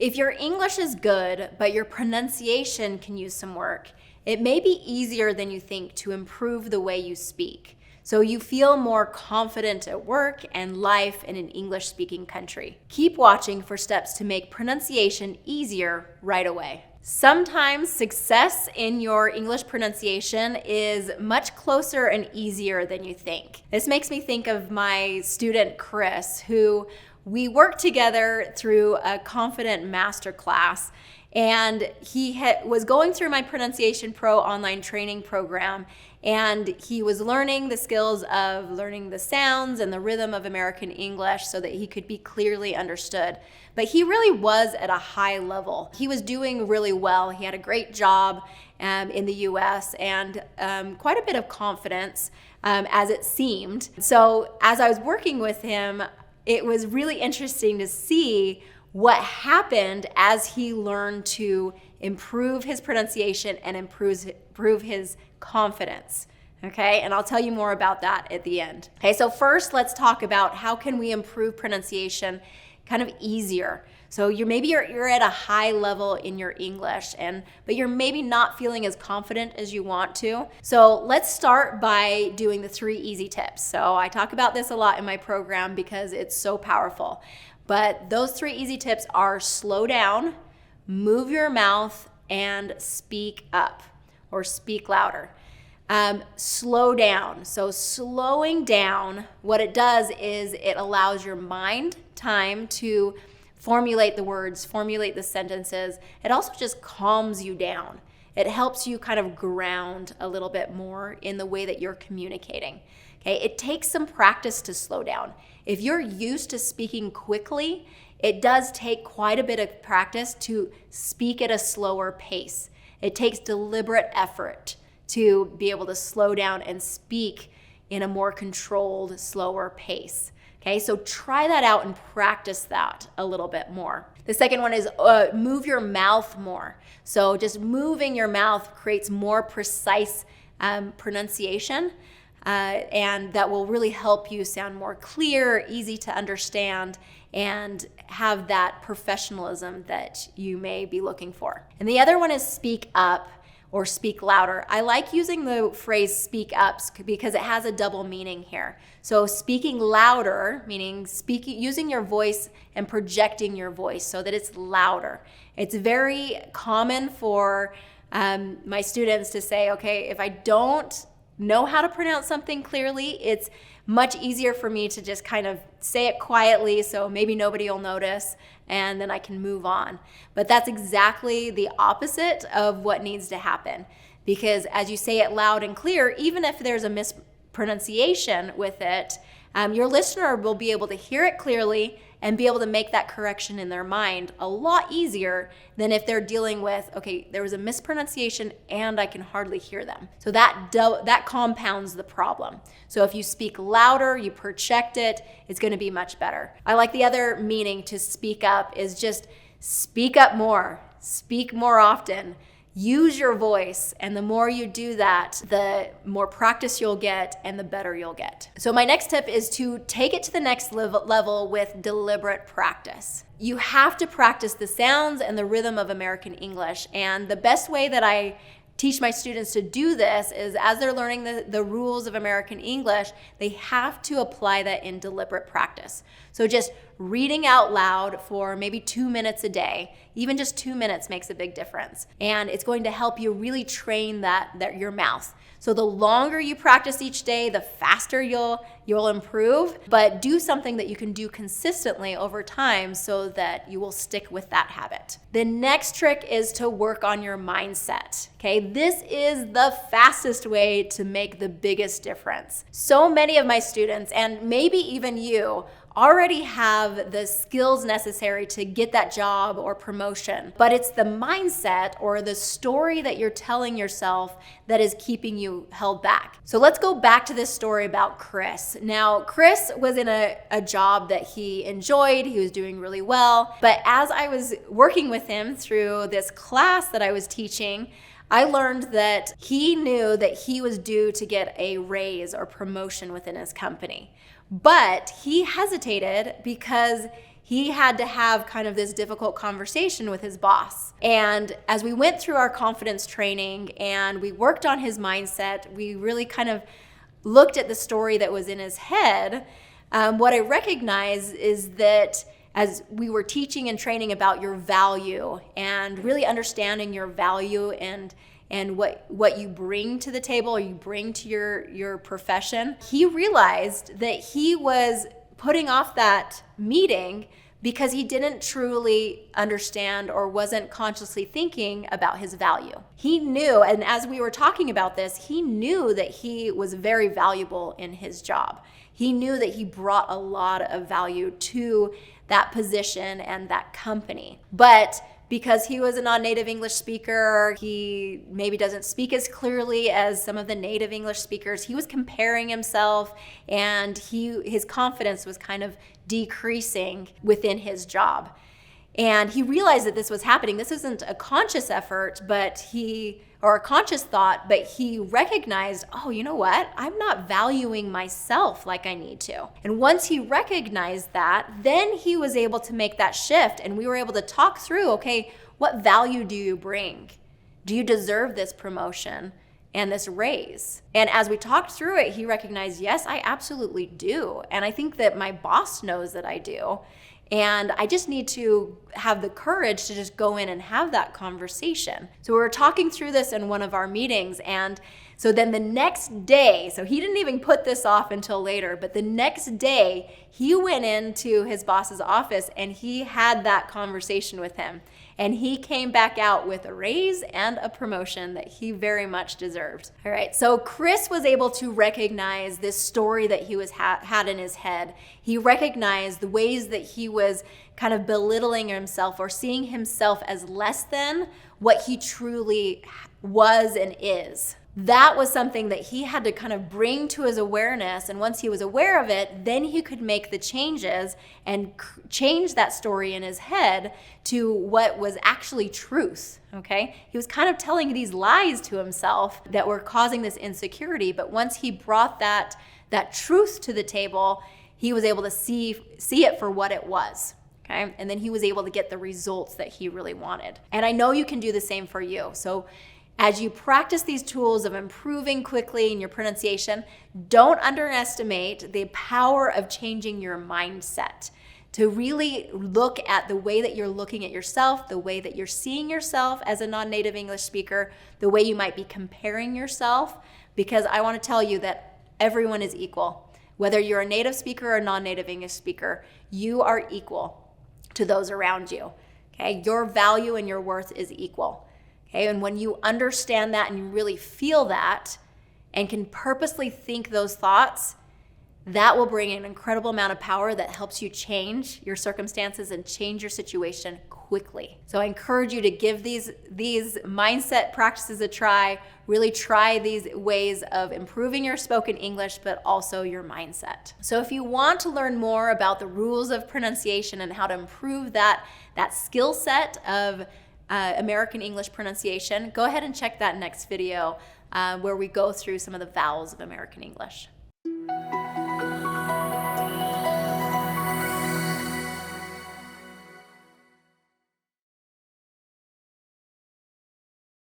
If your English is good, but your pronunciation can use some work, it may be easier than you think to improve the way you speak, so you feel more confident at work and life in an English-speaking country. Keep watching for steps to make pronunciation easier right away. Sometimes success in your English pronunciation is much closer and easier than you think. This makes me think of my student Chris, who we worked together through a Confident Masterclass, and he was going through my Pronunciation Pro online training program, and he was learning the skills of learning the sounds and the rhythm of American English so that he could be clearly understood. But he really was at a high level. He was doing really well. He had a great job in the US and quite a bit of confidence as it seemed. So as I was working with him, it was really interesting to see what happened as he learned to improve his pronunciation and improve his confidence. Okay, and I'll tell you more about that at the end. Okay, so first let's talk about how can we improve pronunciation kind of easier. So you're at a high level in your English, but you're maybe not feeling as confident as you want to. So let's start by doing the 3 easy tips. So I talk about this a lot in my program because it's so powerful. But those 3 easy tips are slow down, move your mouth, and speak up or speak louder. Slow down. So slowing down, what it does is it allows your mind time to formulate the words, formulate the sentences. It also just calms you down. It helps you kind of ground a little bit more in the way that you're communicating. Okay, it takes some practice to slow down. If you're used to speaking quickly, it does take quite a bit of practice to speak at a slower pace. It takes deliberate effort to be able to slow down and speak in a more controlled, slower pace. Okay, so try that out and practice that a little bit more. The second one is move your mouth more. So just moving your mouth creates more precise pronunciation, and that will really help you sound more clear, easy to understand, and have that professionalism that you may be looking for. And the other one is speak up or speak louder. I like using the phrase speak up because it has a double meaning here. So speaking louder, meaning using your voice and projecting your voice so that it's louder. It's very common for my students to say, okay, if I don't know how to pronounce something clearly, it's much easier for me to just kind of say it quietly so maybe nobody will notice and then I can move on. But that's exactly the opposite of what needs to happen, because as you say it loud and clear, even if there's a mispronunciation with it, your listener will be able to hear it clearly and be able to make that correction in their mind a lot easier than if they're dealing with, okay, there was a mispronunciation and I can hardly hear them. So that compounds the problem. So if you speak louder, you project it, it's gonna be much better. I like the other meaning to speak up is just speak up more, speak more often. Use your voice, and the more you do that, the more practice you'll get and the better you'll get. So my next tip is to take it to the next level with deliberate practice. You have to practice the sounds and the rhythm of American English, and the best way that I teach my students to do this is as they're learning the rules of American English, they have to apply that in deliberate practice. So just reading out loud for maybe 2 minutes a day, even just 2 minutes makes a big difference. And it's going to help you really train your mouth. So the longer you practice each day, the faster you'll improve, but do something that you can do consistently over time so that you will stick with that habit. The next trick is to work on your mindset. Okay, this is the fastest way to make the biggest difference. So many of my students, and maybe even you, already have the skills necessary to get that job or promotion, but it's the mindset or the story that you're telling yourself that is keeping you held back. So let's go back to this story about Chris. Now, Chris was in a job that he enjoyed, he was doing really well, but as I was working with him through this class that I was teaching, I learned that he knew that he was due to get a raise or promotion within his company. But he hesitated because he had to have kind of this difficult conversation with his boss. And as we went through our confidence training and we worked on his mindset, we really kind of looked at the story that was in his head. What I recognized is that as we were teaching and training about your value and really understanding your value and what you bring to the table or you bring to your profession, he realized that he was putting off that meeting because he didn't truly understand or wasn't consciously thinking about his value. He knew, and as we were talking about this, he knew that he was very valuable in his job. He knew that he brought a lot of value to that position and that company. But because he was a non-native English speaker, he maybe doesn't speak as clearly as some of the native English speakers. He was comparing himself, and his confidence was kind of decreasing within his job. And he realized that this was happening. This isn't a conscious effort, or a conscious thought, but he recognized, oh, you know what? I'm not valuing myself like I need to. And once he recognized that, then he was able to make that shift, and we were able to talk through, okay, what value do you bring? Do you deserve this promotion and this raise? And as we talked through it, he recognized, yes, I absolutely do. And I think that my boss knows that I do. And I just need to have the courage to just go in and have that conversation. So we were talking through this in one of our meetings. And so then the next day, so he didn't even put this off until later, but the next day he went into his boss's office and he had that conversation with him. And he came back out with a raise and a promotion that he very much deserved. All right, so Chris was able to recognize this story that he had in his head. He recognized the ways that he was kind of belittling himself or seeing himself as less than what he truly was and is. That was something that he had to kind of bring to his awareness. And once he was aware of it, then he could make the changes and change that story in his head to what was actually truth, okay? He was kind of telling these lies to himself that were causing this insecurity. But once he brought that truth to the table, he was able to see it for what it was. Okay? And then he was able to get the results that he really wanted. And I know you can do the same for you. So as you practice these tools of improving quickly in your pronunciation, don't underestimate the power of changing your mindset to really look at the way that you're looking at yourself, the way that you're seeing yourself as a non-native English speaker, the way you might be comparing yourself, because I want to tell you that everyone is equal. Whether you're a native speaker or a non-native English speaker, you are equal to those around you. Okay? Your value and your worth is equal. Okay, and when you understand that and you really feel that and can purposely think those thoughts, that will bring an incredible amount of power that helps you change your circumstances and change your situation quickly. So I encourage you to give these mindset practices a try. Really try these ways of improving your spoken English, but also your mindset. So if you want to learn more about the rules of pronunciation and how to improve that skill set of American English pronunciation, go ahead and check that next video where we go through some of the vowels of American English.